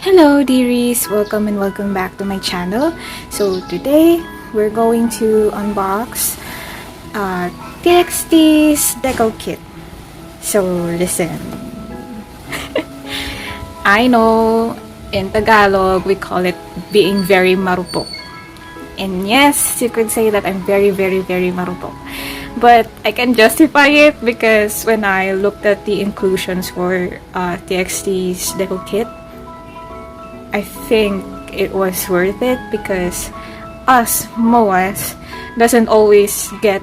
Hello dearies, welcome and welcome back to my channel. So today we're going to unbox TXT's Deco Kit. So listen. I know in Tagalog we call it being very marupok. And yes, you could say that I'm very marupok. But I can justify it because when I looked at the inclusions for TXT's Deco Kit, I think it was worth it because us Moas doesn't always get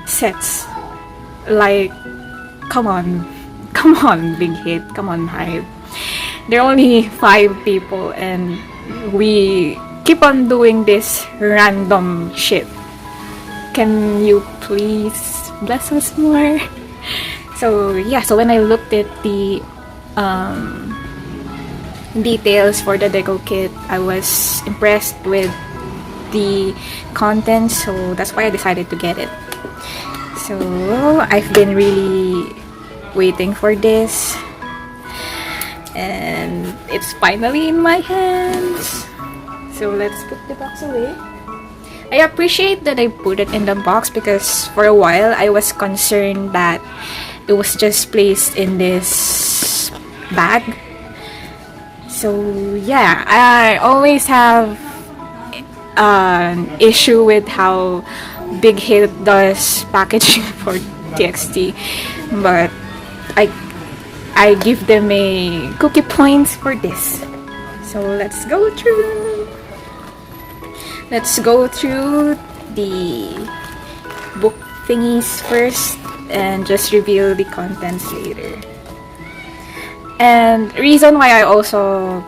sets. Like, come on Bighit, come on HYBE. There are only 5 people and we keep on doing this random shit. Can you please bless us more? So yeah, so when I looked at the details for the Deco Kit, I was impressed with the content, so that's why I decided to get it. So I've been really waiting for this and it's finally in my hands. So let's put the box away. I appreciate that I put it in the box because for a while I was concerned that it was just placed in this bag. So yeah, I always have an issue with how Bighit does packaging for TXT, but I give them a cookie points for this. So let's go through the book thingies first and just reveal the contents later. And reason why I also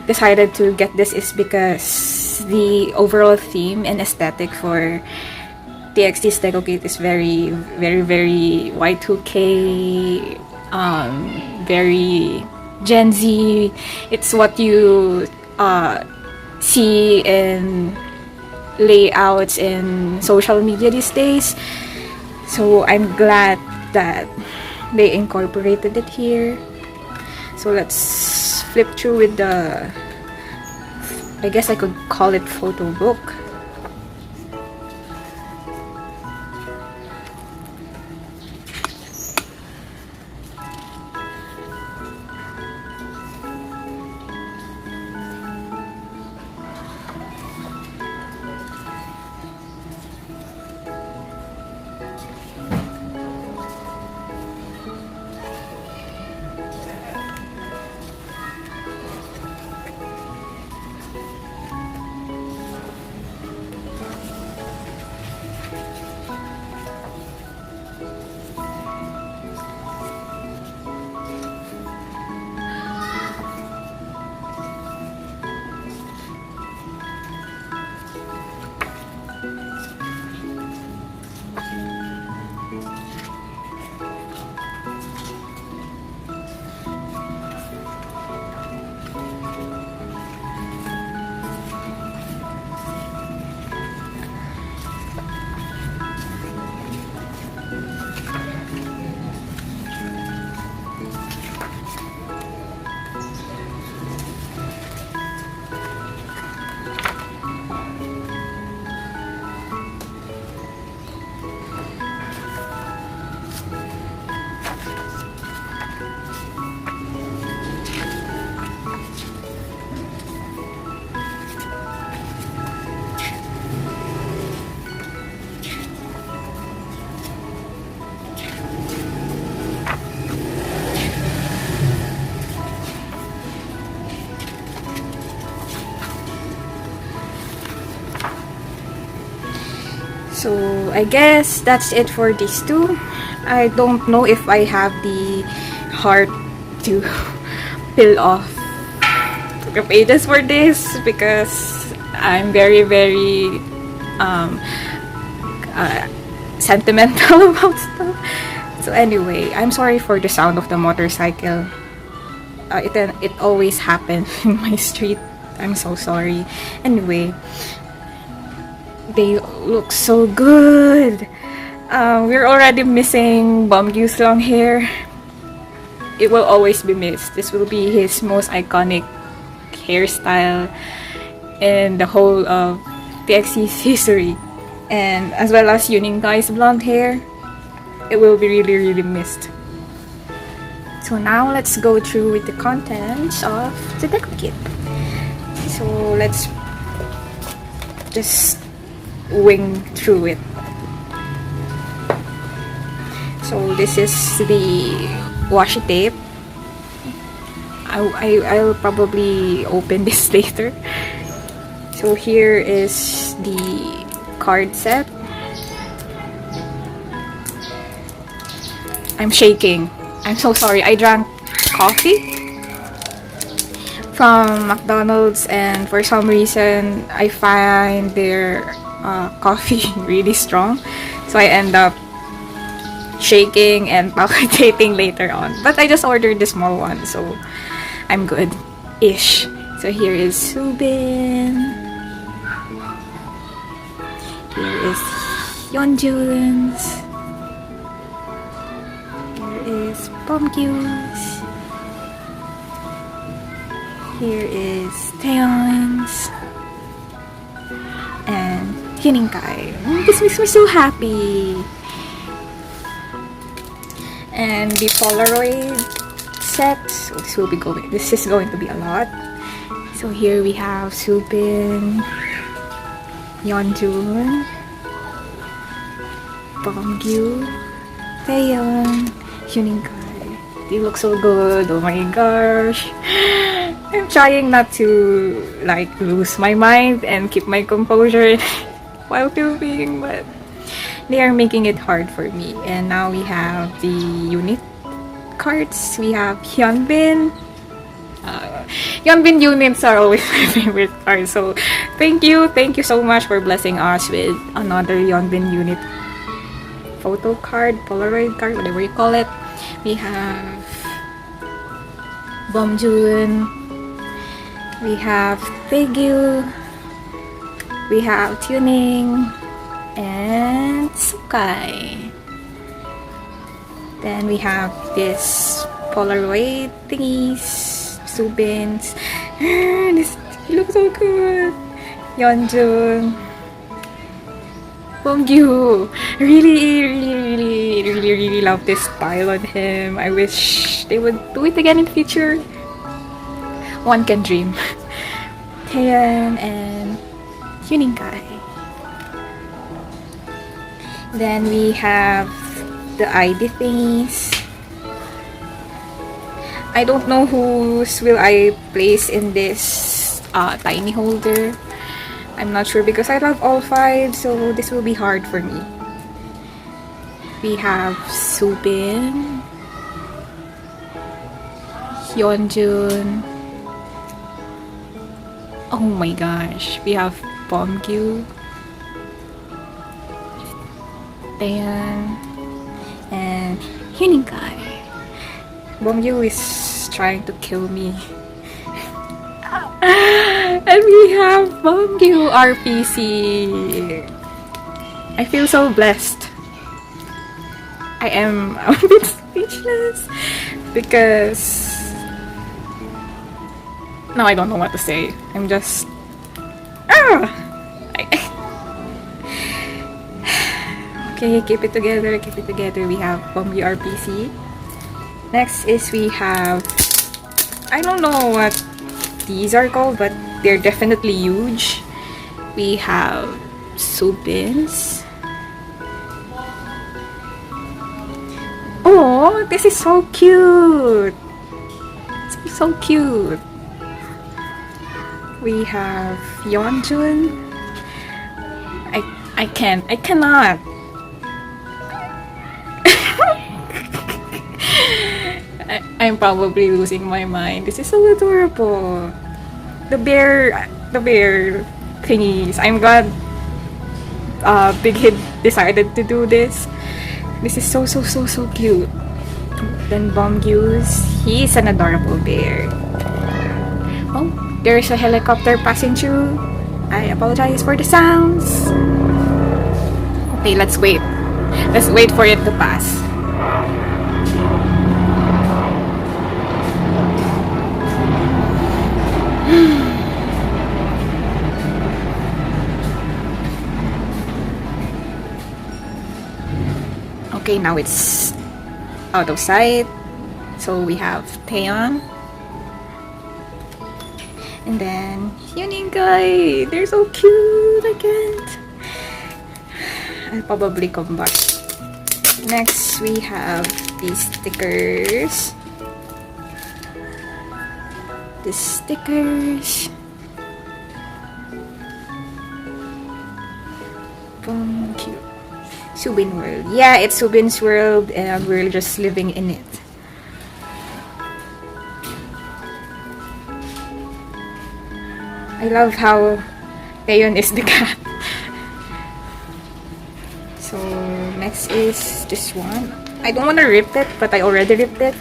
decided to get this is because the overall theme and aesthetic for TXT's Deco Kit is very Y2K, very Gen Z. It's what you see in layouts in social media these days. So I'm glad that they incorporated it here. So let's flip through with the, I guess I could call it Photobook. So I guess that's it for these two. I don't know if I have the heart to peel off the pages for this because I'm very sentimental about stuff. So anyway, I'm sorry for the sound of the motorcycle. It always happens in my street. I'm so sorry. Anyway, they look so good. We're already missing Bumgyu's long hair. It will always be missed. This will be his most iconic hairstyle in the whole of TXT's history. And as well as Yuning-Kai's blonde hair. It will be really, really missed. So now let's go through with the contents of the Deco Kit. So let's just wing through it. So this is the washi tape. I'll probably open this later. So here is the card set. I'm shaking. I'm so sorry. I drank coffee from McDonald's, and for some reason I find their coffee really strong, so I end up shaking and palpitating later on. But I just ordered the small one, so I'm good-ish. So here is Soobin. Here is Yeonjun's. Here is Bomgyu's. Here is Taeyeon's. And Yuning-Kai. This makes me so happy. And the Polaroid set. So this is going to be a lot. So here we have Soobin, Yeonjun, Bomgyu, Taeyeon, Yuning-Kai. They look so good. Oh my gosh. I'm trying not to like lose my mind and keep my composure while filming, but they are making it hard for me. And now we have the unit cards. We have Hyunbin. Hyunbin units are always my favorite cards. So thank you so much for blessing us with another Hyunbin unit photo card, Polaroid card, whatever you call it. We have Bomjun. We have Taegyu. We have Tuning. And Sukai. Then we have this Polaroid thingies, Soobin's. He looks so good. Yeonjun, Bomgyu. Really love this style on him. I wish they would do it again in the future. One can dream. Taeyeon and Yuning-Kai. Then we have the ID thingies. I don't know whose will I place in this tiny holder. I'm not sure because I love all 5, so this will be hard for me. We have Soobin, Yeonjun. Oh my gosh, we have Bomgyu, Taeyeon, and Yuning-Kai. Bomgyu is trying to kill me. And we have Bomgyu RPC. I feel so blessed. I am a bit speechless because now I don't know what to say. I'm just okay, keep it together. We have Bomgyu RPC. Next is we have, I don't know what these are called, but they're definitely huge. We have Soobin's. Oh, this is so cute. So cute. We have Yeonjun. I cannot. I'm probably losing my mind. This is so adorable. The bear thingies. I'm glad Bighit decided to do this. This is so cute. Then Bomgyu's. He's an adorable bear. Oh, there's a helicopter passing through. I apologize for the sounds. Okay, let's wait. Let's wait for it to pass. Okay, now it's out of sight. So we have Taeyeon. And then Yuningai. They're so cute. I can't. I'll probably come back. Next we have these stickers. The stickers. Boom, cute. Subin World. Yeah, it's Subin's world and we're just living in it. I love how Taeyeon is the cat. So next is this one. I don't want to rip it, but I already ripped it.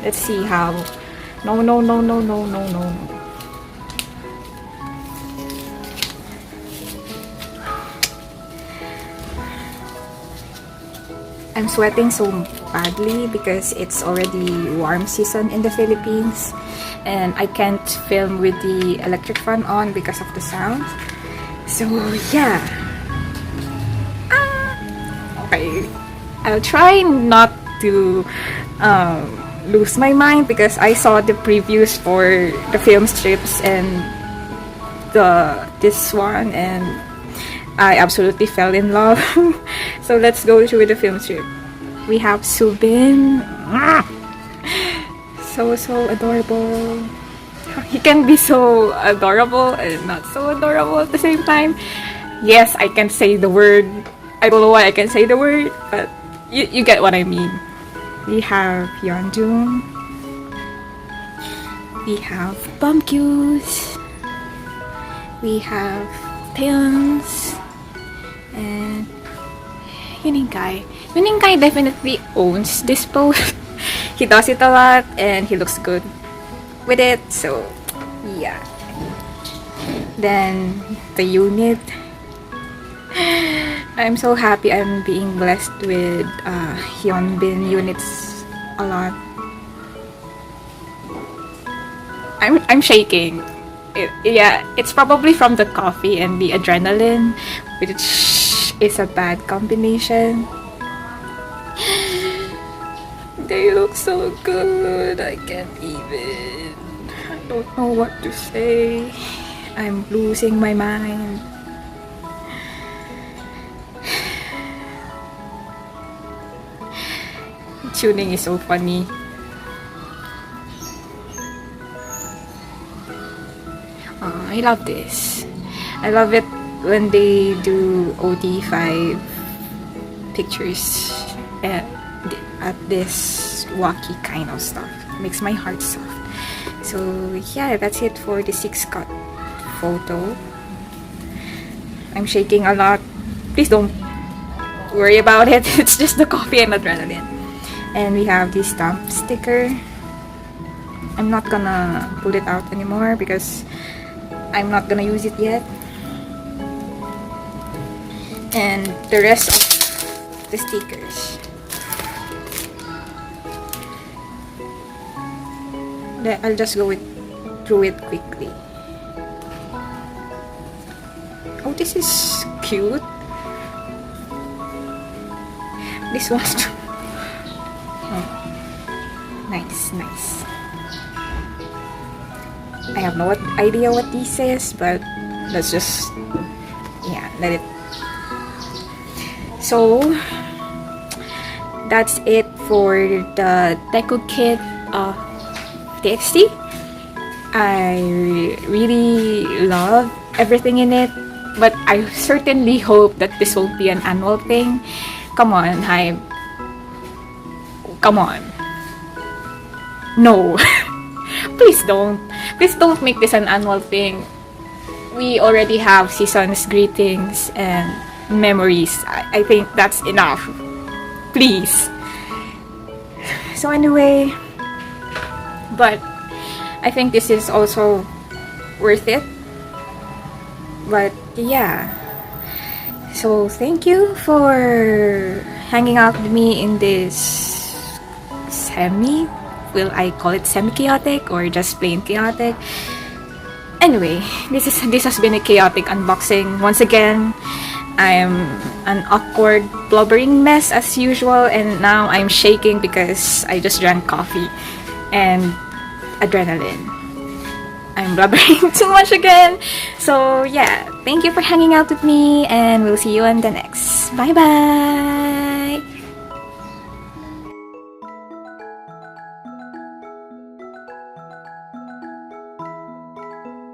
Let's see how. No. I'm sweating so badly because it's already warm season in the Philippines and I can't film with the electric fan on because of the sound. So yeah. Okay. I'll try not to lose my mind because I saw the previews for the film strips and this one and I absolutely fell in love. So let's go through the film strip. We have Subin. So adorable. He can be so adorable and not so adorable at the same time. Yes, I can say the word. I don't know why I can say the word, but you get what I mean. We have Yeonjun. We have Bumkyus. We have Taeyeons. And Yuningai. Yuningai definitely owns this pose. He does it a lot and he looks good with it. So yeah. Then the unit. I'm so happy I'm being blessed with Hyunbin units a lot. I'm shaking. Yeah, it's probably from the coffee and the adrenaline, which is a bad combination. They look so good. I can't even. I don't know what to say. I'm losing my mind. Tuning is so funny. I love this. I love it when they do OD5 pictures at this wacky kind of stuff. It makes my heart soft. So yeah, that's it for the 6-cut photo. I'm shaking a lot. Please don't worry about it. It's just the coffee and adrenaline. And we have this stamp sticker. I'm not gonna pull it out anymore because I'm not gonna use it yet. And the rest of the stickers. I'll just go through it quickly. Oh, this is cute. This one's too. Oh. Nice. I have no idea what this is, but let's just, yeah, let it. So that's it for the Deco Kit of TXT. I really love everything in it, but I certainly hope that this won't be an annual thing. Come on, HYBE. Come on. No. Please don't make this an annual thing. We already have seasons, greetings, and memories. I think that's enough. Please. So anyway, but I think this is also worth it. But yeah. So thank you for hanging out with me in this will I call it semi-chaotic or just plain chaotic? Anyway, this has been a chaotic unboxing. Once again, I'm an awkward blubbering mess as usual, and now I'm shaking because I just drank coffee and adrenaline. I'm blubbering too much again. So yeah, thank you for hanging out with me, and we'll see you on the next. Bye bye!